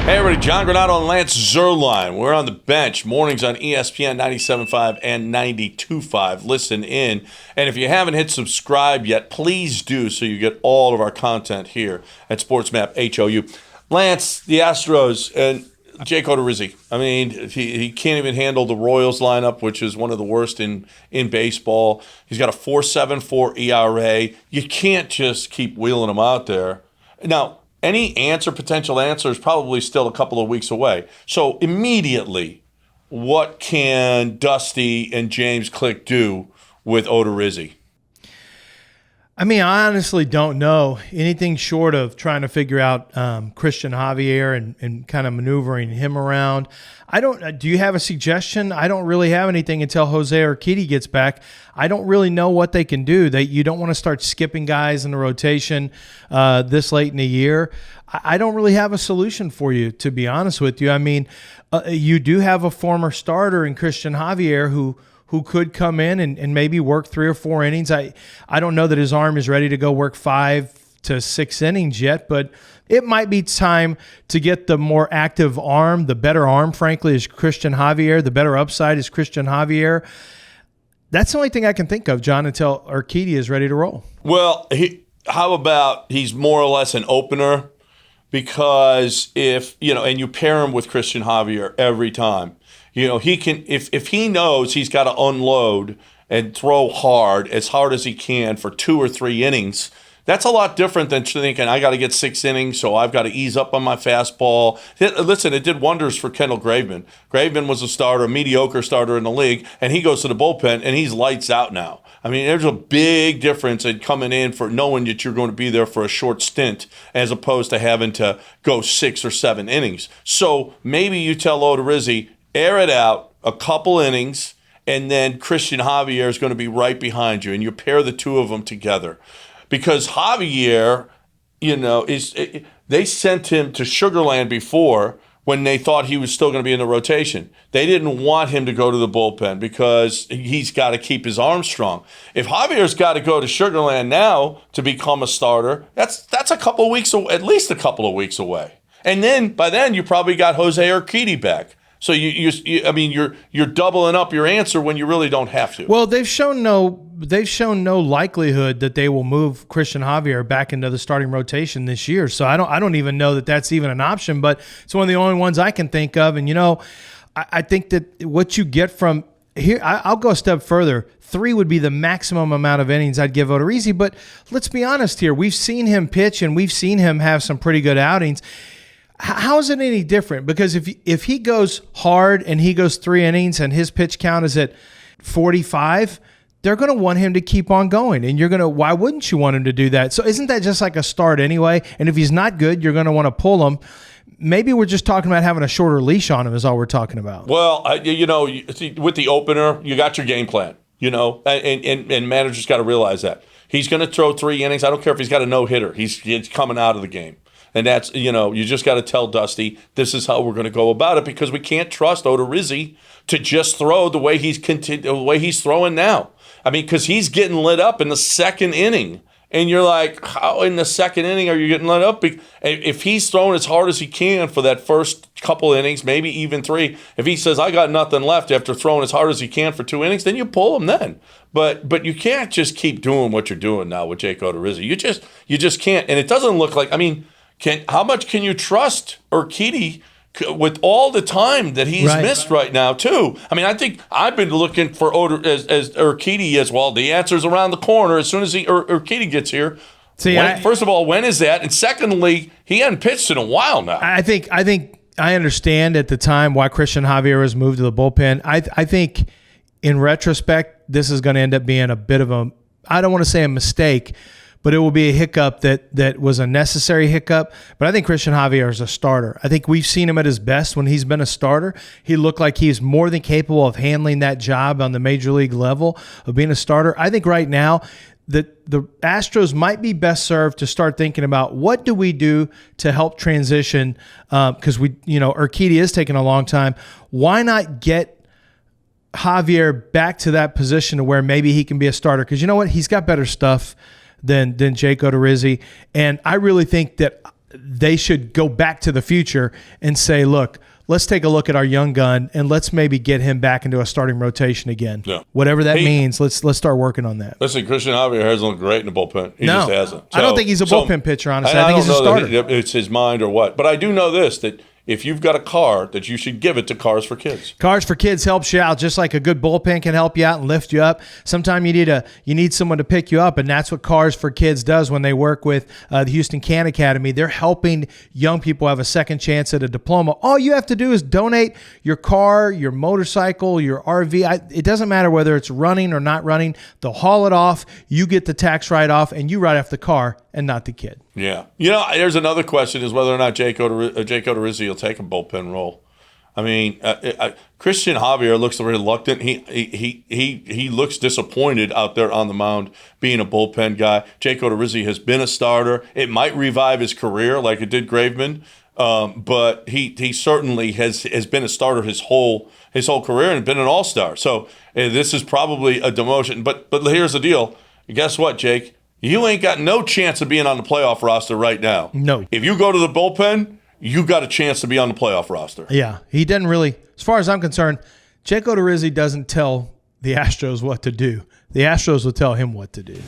Hey everybody, John Granato and Lance Zierlein. We're on the bench, mornings on ESPN 97.5 and 92.5. Listen in. And if you haven't hit subscribe yet, please do so you get all of our content here at SportsMap HOU. Lance, the Astros, and Jake Odorizzi. I mean, he can't even handle the Royals lineup, which is one of the worst in baseball. He's got a 4.74 ERA. You can't just keep wheeling him out there. Now, any potential answer is probably still a couple of weeks away. So immediately, what can Dusty and James Click do with Odorizzi? I mean, I honestly don't know anything short of trying to figure out Christian Javier and kind of maneuvering him around. Do you have a suggestion? I don't really have anything until Jose Urquidy gets back. I don't really know what they can do. You don't want to start skipping guys in the rotation this late in the year. I don't really have a solution for you, to be honest with you. I mean, you do have a former starter in Christian Javier who could come in and maybe work 3 or 4 innings. I don't know that his arm is ready to go work 5 to 6 innings yet, but it might be time to get the more active arm. The better arm, frankly, is Christian Javier. The better upside is Christian Javier. That's the only thing I can think of, John, until Urquidy is ready to roll. Well, how about he's more or less an opener? Because if, and you pair him with Christian Javier every time, he can, if he knows he's got to unload and throw hard as he can for 2 or 3 innings, that's a lot different than thinking I got to get 6 innings, so I've got to ease up on my fastball. Listen, it did wonders for Kendall Graveman. Graveman was a mediocre starter in the league, and he goes to the bullpen, and he's lights out now. I mean, there's a big difference in coming in for knowing that you're going to be there for a short stint as opposed to having to go 6 or 7 innings. So maybe you tell Odorizzi, air it out a couple innings, and then Christian Javier is going to be right behind you, and you pair the two of them together. Because Javier, they sent him to Sugarland before when they thought he was still going to be in the rotation. They didn't want him to go to the bullpen because he's got to keep his arm strong. If Javier's got to go to Sugarland now to become a starter, that's a couple of weeks, at least a couple of weeks away. And then by then you probably got Jose Urquidy back. So you're doubling up your answer when you really don't have to. Well, they've shown no likelihood that they will move Christian Javier back into the starting rotation this year. So I don't even know that that's even an option. But it's one of the only ones I can think of. And I think that what you get from here, I'll go a step further. 3 would be the maximum amount of innings I'd give Odorizzi. But let's be honest here. We've seen him pitch and we've seen him have some pretty good outings. How is it any different? Because if he goes hard and he goes 3 innings and his pitch count is at 45, they're going to want him to keep on going. And why wouldn't you want him to do that? So isn't that just like a start anyway? And if he's not good, you're going to want to pull him. Maybe we're just talking about having a shorter leash on him is all we're talking about. Well, with the opener, you got your game plan, and managers got to realize that. He's going to throw 3 innings. I don't care if he's got a no-hitter. He's coming out of the game. And that's, you just got to tell Dusty, this is how we're going to go about it because we can't trust Odorizzi to just throw the way he's throwing now. I mean, because he's getting lit up in the 2nd inning. And you're like, how in the 2nd inning are you getting lit up? If he's throwing as hard as he can for that first couple innings, maybe even 3, if he says, I got nothing left after throwing as hard as he can for 2 innings, then you pull him then. But you can't just keep doing what you're doing now with Jake Odorizzi. You just can't. And it doesn't look like, how much can you trust Urquidy with all the time that he's missed right now, too? I think I've been looking for as Urquidy as well. The answer's around the corner as soon as Urquidy gets here. First of all, when is that? And secondly, he hadn't pitched in a while now. I think I understand at the time why Christian Javier was moved to the bullpen. I think in retrospect, this is going to end up being a bit of I don't want to say a mistake, but it will be a hiccup that was a necessary hiccup. But I think Christian Javier is a starter. I think we've seen him at his best when he's been a starter. He looked like he's more than capable of handling that job on the major league level of being a starter. I think right now that the Astros might be best served to start thinking about what do we do to help transition because Urquidy is taking a long time. Why not get Javier back to that position to where maybe he can be a starter? Because you know what? He's got better stuff than Jake Odorizzi. And I really think that they should go back to the future and say, look, let's take a look at our young gun and let's maybe get him back into a starting rotation again. Yeah. Whatever that means, let's start working on that. Listen, Christian Javier hasn't looked great in the bullpen. He just hasn't. I don't think he's a bullpen pitcher, honestly. I think he's a starter. It's his mind or what. But I do know this, that if you've got a car, that you should give it to Cars for Kids. Cars for Kids helps you out, just like a good bullpen can help you out and lift you up. Sometimes you need someone to pick you up, and that's what Cars for Kids does when they work with the Houston Can Academy. They're helping young people have a second chance at a diploma. All you have to do is donate your car, your motorcycle, your RV. It doesn't matter whether it's running or not running. They'll haul it off. You get the tax write-off, and you write off the car and not the kid. Yeah. There's another question is whether or not Jake Odorizzi will take a bullpen role. I mean, Christian Javier looks reluctant. He looks disappointed out there on the mound being a bullpen guy. Jake Odorizzi has been a starter. It might revive his career like it did Graveman, but he certainly has been a starter his whole career and been an all-star. So this is probably a demotion. But here's the deal. Guess what, Jake? You ain't got no chance of being on the playoff roster right now. No. If you go to the bullpen, you got a chance to be on the playoff roster. Yeah, he doesn't really, as far as I'm concerned, Jake Odorizzi doesn't tell the Astros what to do. The Astros will tell him what to do.